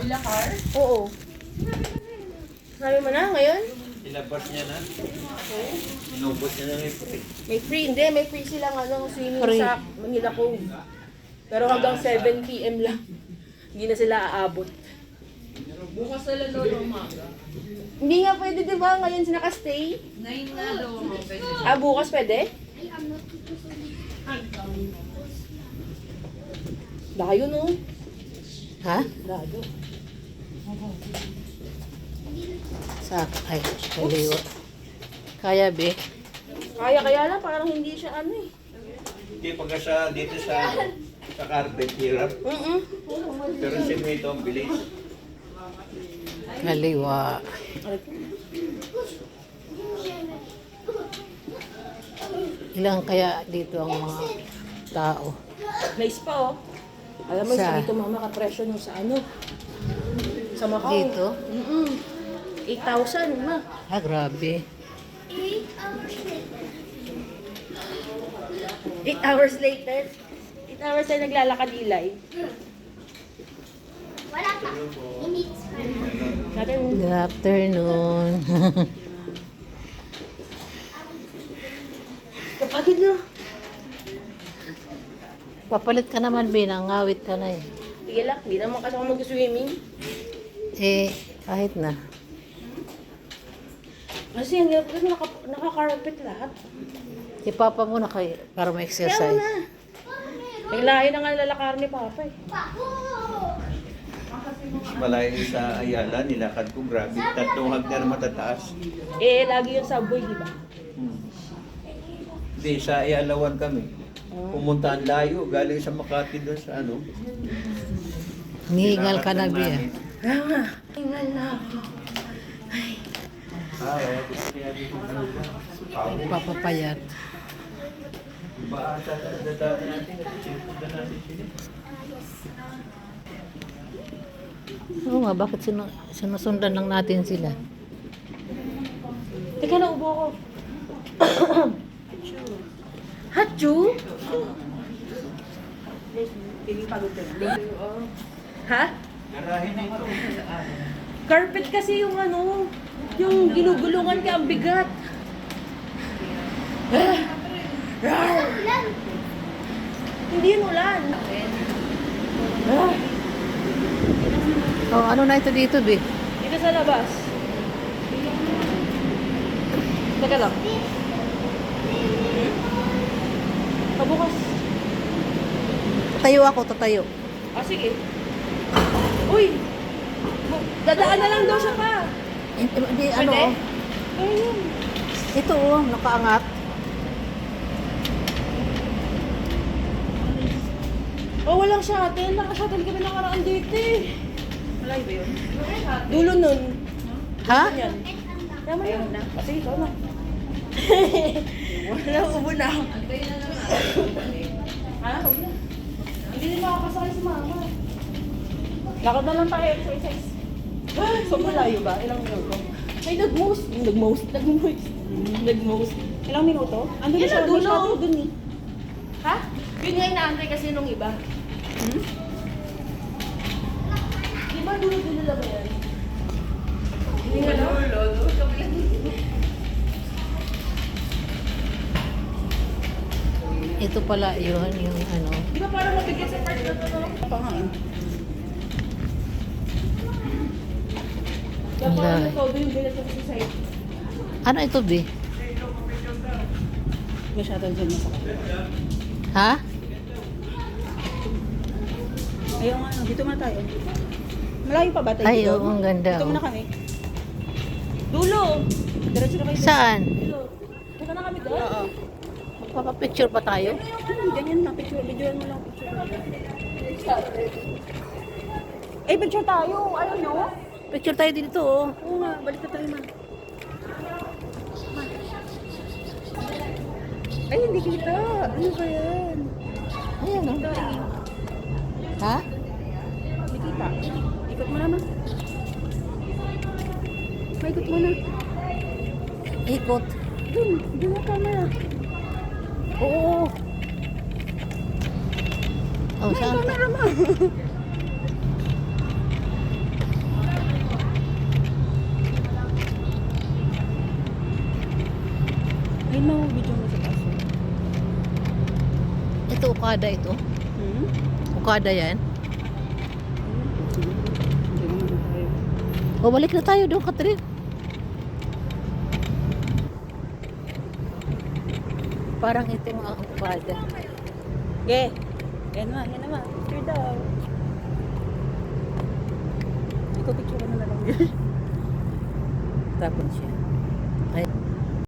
Ilakar? Oo. Sabi mo na ngayon? Ilabas niya na. Inubos niya na yung puti. May free, hindi. May free silang swimming Free. sa Manila Cove. Pero hanggang 7 p.m. lang. Hindi na sila aabot. Bukas sila lolo umaga. Hindi nga pwede, di ba? Ngayon sila naka-stay. 9 na daw ang open. Ah, bukas pwede? Layo, no? Ha? Layo. Sa ay, kaliwa. Kaya be. Kaya lang, parang hindi siya eh. Hindi pagka sa dito sa carpet hirap. Pero simento ang bilis. Kaliwa. Ilang kaya dito ang mga tao? Nice pa, oh. Alam mo, Sa- dito mama ka-presyo nung sa sa Macau. Dito? 8,000, ma. Ah, grabe. 8 hours later. 8 hours na naglalakad ilay. Wala pa. Minutes pa. Natin, Good afternoon. kapagod na. Papalit ka naman, Bin. Ngawit ka na eh. Sige lang, hindi naman kasi ako mag-swimming. Eh, kahit na. Kasi ang hirap kasi naka-carpet lahat. Si Papa muna kayo para Kaya ma-exercise. na. Naglayo na nga lalakar ni Papa eh. Malayo sa Ayala, nilakad ko. Grabe. 3 hagdan matataas. Eh, lagi yung subway, di ba? Hindi, sa Ayalawan kami. Pumunta ang layo. Galing sa Makati doon sa Nihingal ka na, Nilakad Bi. lang ah. namin. Tama. Tingnan na ako. Papapayat. Iba ata dadaan natin kasi punta natin sila. Oo nga, bakit sinusundan lang natin sila? Teka na, ubo ko. Hachu? Ha? Garahe na ito. Carpet kasi yung yung ginugulungan ka ang bigat. Hindi yun ulan. Oh, ano na ito dito, Bi? Dito sa labas. Teka lang. Pabukas. Tatayo ako, tatayo. Ah, sige. Uy! Dadaan na lang daw siya pa. Hindi, ano, Pwede? oh. Ayun. Ito, oh, nakaangat. Oh, walang shuttle. Naka-shuttle kami nakaraan dito eh. Malay ba yun? Dulo nun. Ha? Yan. Tama yun na. Sige, ikaw na. Wala, ubo na. Ha? Huwag na. Hindi din makakasakay si mama. Lakad na lang tayo, exercise. So, malayo ba? Ilang minuto? May nag-most. Nag-most. Ilang minuto? Andun na siya. Dulo. Dun eh. Ha? Yun nga inaantay kasi nung iba. Di ba dulo-dulo lang yan? Hindi nga lang. Ito pala yun, yung ano. Di ba parang mabigat sa part na to, no? Pangain. Kaya Ang parang lahi. todo yung bilat sa side. Ano ito, Bi? May shuttle dyan masakit. Ha? Ayaw nga, dito muna tayo. Malayo pa ba tayo Ay, dito? oo, ang ganda, Dito oh. muna kami. Dulo! Diretso na kayo. Saan? Dulo. Dito na kami doon? Oo. Magpapapicture pa tayo? Ganyan na, picture. Videoan mo lang picture. Eh, picture tayo. Ayaw nyo? Picture tayo dito, oh. Oo nga, balik na tayo, ma. Ay, hindi kita. Ano ba yan? Ayan, oh. Ito, eh. Ha? Hindi kita. Ikot mo na, ma. Maikot mo na. Ikot. Dun, dun na camera. Oo. Oh, May saan? camera, ma. ito Okada ito? Hmm? Okada yan? Hindi naman tayo. O balik na tayo doon, Katrin. Parang ito mga Okada. Okay. Yan naman. Picture daw. Ikaw picture ka na lang yun. Tapon siya. Ay,